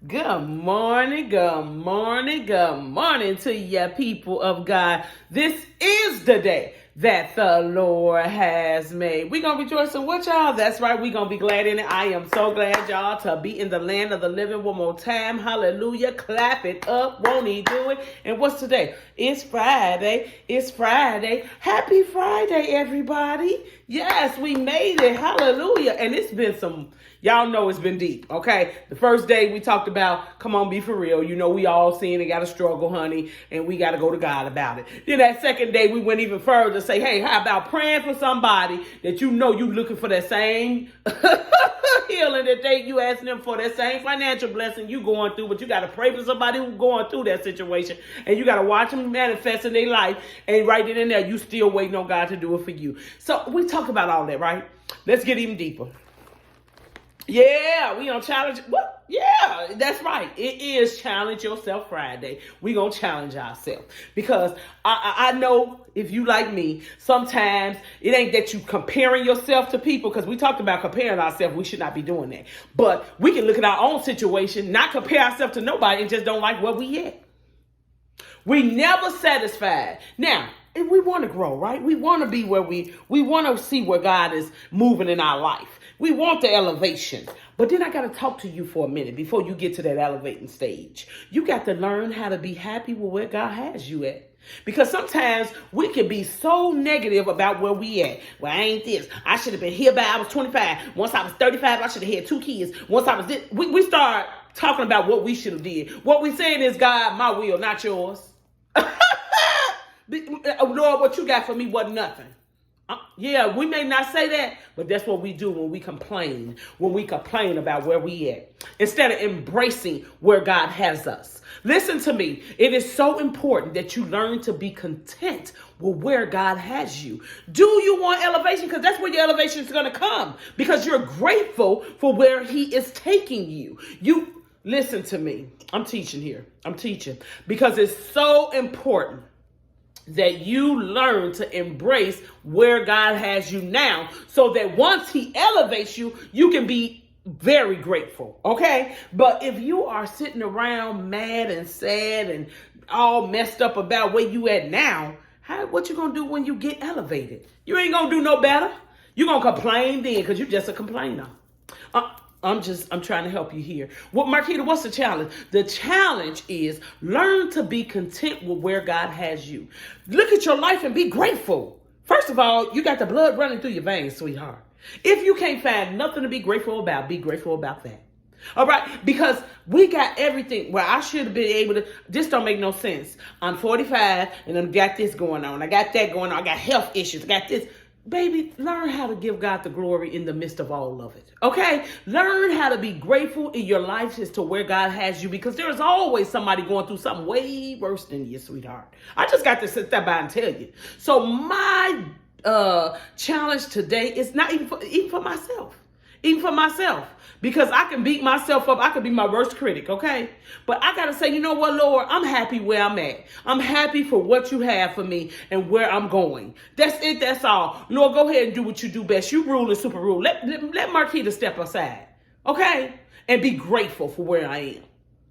Good morning, good morning, good morning to you people of God. This is the day that the Lord has made. We're going to rejoice in what, y'all? That's right. We're going to be glad in it. I am so glad, y'all, to be in the land of the living one more time. Hallelujah. Clap it up. Won't he do it? And what's today? It's Friday. It's Friday. Happy Friday, everybody. Yes, we made it. Hallelujah. And it's been y'all know it's been deep, okay? The first day we talked about, come on, be for real. You know, we all seen and got to struggle, honey, and we got to go to God about it. Then that second day we went even further to say, hey, how about praying for somebody that you know you looking for that same healing that you asking them for, that same financial blessing you going through, but you got to pray for somebody who's going through that situation, and you got to watch them manifest in their life, and right then and there, you still waiting on God to do it for you. So we talked about all that, right? Let's get even deeper. Yeah, we gonna challenge. What? Yeah, that's right. It is Challenge Yourself Friday. We gonna challenge ourselves because I know if you like me, sometimes it ain't that you comparing yourself to people, because we talked about comparing ourselves. We should not be doing that. But we can look at our own situation, not compare ourselves to nobody, and just don't like where we at. We never satisfied. Now, and we want to grow, right? We want to be where we want to see where God is moving in our life. We want the elevation. But then I got to talk to you for a minute before you get to that elevating stage. You got to learn how to be happy with where God has you at. Because sometimes we can be so negative about where we at. Well, I ain't this. I should have been here by I was 25. Once I was 35, I should have had 2 kids. Once I was this. We start talking about what we should have did. What we saying is, God, my will, not yours. Lord, what you got for me wasn't nothing. Yeah, we may not say that, but that's what we do when we complain. When we complain about where we at, instead of embracing where God has us. Listen to me. It is so important that you learn to be content with where God has you. Do you want elevation? Because that's where your elevation is going to come. Because you're grateful for where He is taking you. You listen to me. I'm teaching here. I'm teaching because it's so important that you learn to embrace where God has you now, so that once He elevates you, you can be very grateful, okay? But if you are sitting around mad and sad and all messed up about where you at now, what you gonna do when you get elevated? You ain't gonna do no better. You gonna complain then, because you're just a complainer. I'm trying to help you here. Marquita, what's the challenge? The challenge is learn to be content with where God has you. Look at your life and be grateful. First of all, you got the blood running through your veins, sweetheart. If you can't find nothing to be grateful about, be grateful about that. All right? Because we got everything. Well, I should have been able to. This don't make no sense. I'm 45 and I got this going on. I got that going on. I got health issues. I got this. Baby, learn how to give God the glory in the midst of all of it. Okay? Learn how to be grateful in your life as to where God has you, because there's always somebody going through something way worse than you, sweetheart. I just got to sit there by and tell you. So my challenge today is not even for myself. Even for myself. Because I can beat myself up. I could be my worst critic, okay? But I got to say, you know what, Lord? I'm happy where I'm at. I'm happy for what you have for me and where I'm going. That's it. That's all. Lord, go ahead and do what you do best. You rule and super rule. Let Marquita step aside, okay? And be grateful for where I am.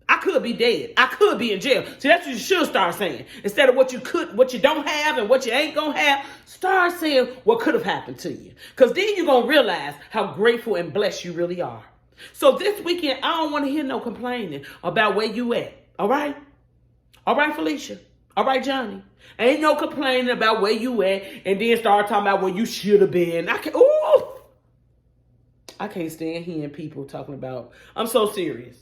I could be dead. I could be in jail. See, that's what you should start saying. Instead of what you don't have and what you ain't going to have, start saying what could have happened to you. Because then you're going to realize how grateful and blessed you really are. So this weekend, I don't want to hear no complaining about where you at. All right? All right, Felicia. All right, Johnny. Ain't no complaining about where you at and then start talking about where you should have been. I can't stand hearing people talking about, I'm so serious.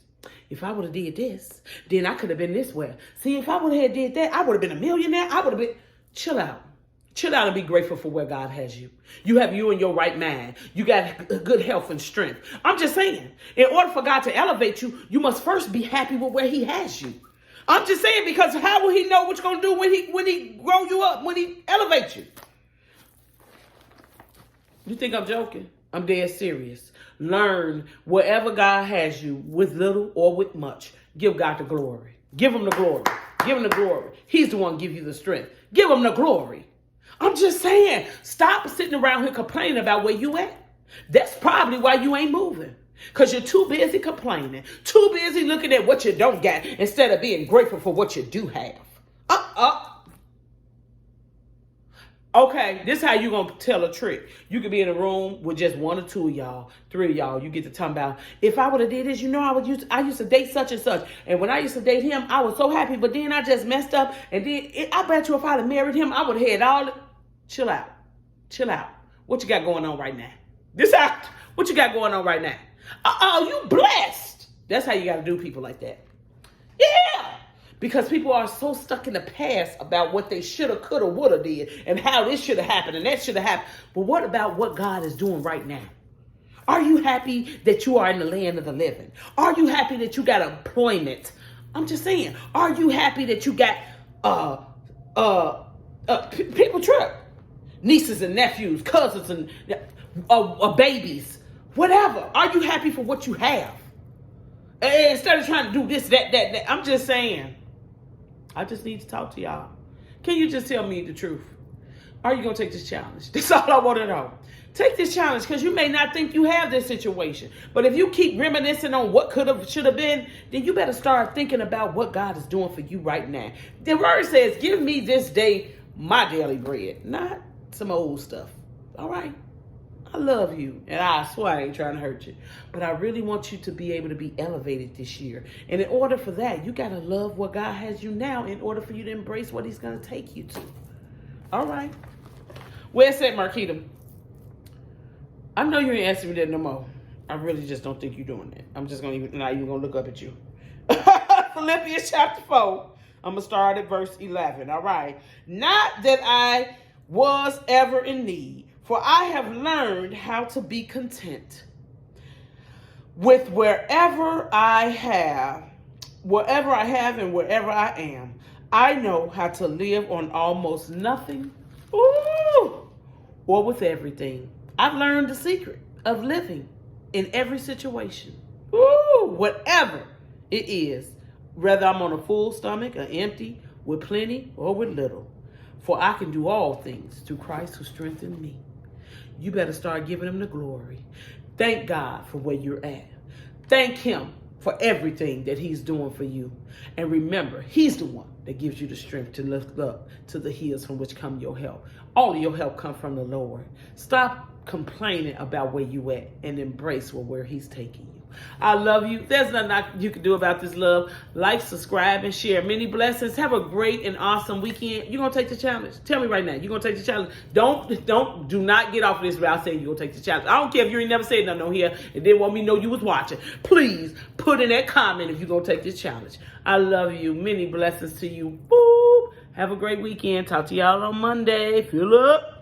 If I would have did this, then I could have been this way. See, if I would have did that, I would have been a millionaire. I would have been. Chill out. Chill out and be grateful for where God has you. You have you in your right mind. You got good health and strength. I'm just saying, in order for God to elevate you, you must first be happy with where He has you. I'm just saying, because how will He know what you're going to do when he grow you up, when He elevates you? You think I'm joking? I'm dead serious. Learn wherever God has you, with little or with much. Give God the glory. Give Him the glory. Give Him the glory. He's the one give you the strength. Give Him the glory. I'm just saying, stop sitting around here complaining about where you at. That's probably why you ain't moving. Because you're too busy complaining, too busy looking at what you don't got instead of being grateful for what you do have. Okay, this is how you going to tell a trick. You could be in a room with just one or two of y'all, three of y'all. You get to talk about, if I would have did this, I used to date such and such. And when I used to date him, I was so happy. But then I just messed up. And then I bet you if I'd have married him, I would have had all. Chill out. Chill out. What you got going on right now? What you got going on right now? You blessed. That's how you got to do people like that. Yeah. Because people are so stuck in the past about what they shoulda, coulda, woulda did and how this should have happened and that should have happened. But what about what God is doing right now? Are you happy that you are in the land of the living? Are you happy that you got employment? I'm just saying. Are you happy that you got people trip? Nieces and nephews, cousins and babies, whatever. Are you happy for what you have? Instead of trying to do this, that. I'm just saying. I just need to talk to y'all. Can you just tell me the truth? Are you going to take this challenge? That's all I want to know. Take this challenge because you may not think you have this situation. But if you keep reminiscing on what could have, should have been, then you better start thinking about what God is doing for you right now. The word says, give me this day my daily bread, not some old stuff. All right? I love you, and I swear I ain't trying to hurt you. But I really want you to be able to be elevated this year. And in order for that, you got to love what God has you now in order for you to embrace what he's going to take you to. All right. Where's that, Marquita? I know you ain't asking me that no more. I really just don't think you're doing that. I'm just not even going to look up at you. Philippians chapter 4. I'm going to start at verse 11. All right. Not that I was ever in need, for I have learned how to be content with wherever I have and wherever I am. I know how to live on almost nothing or with everything. I've learned the secret of living in every situation. Whatever it is, whether I'm on a full stomach or empty, with plenty or with little. For I can do all things through Christ who strengthens me. You better start giving him the glory. Thank God for where you're at. Thank him for everything that he's doing for you. And remember, he's the one that gives you the strength to lift up to the hills from which come your help. All of your help comes from the Lord. Stop complaining about where you at and embrace where he's taking you. I love you. There's nothing you can do about this love. Like, subscribe, and share. Many blessings. Have a great and awesome weekend. You're going to take the challenge. Tell me right now. You're going to take the challenge. Do not get off of this without saying you're going to take the challenge. I don't care if you ain't never said nothing on here and didn't want me to know you was watching. Please put in that comment if you're going to take this challenge. I love you. Many blessings to you. Boop. Have a great weekend. Talk to y'all on Monday. Fill up.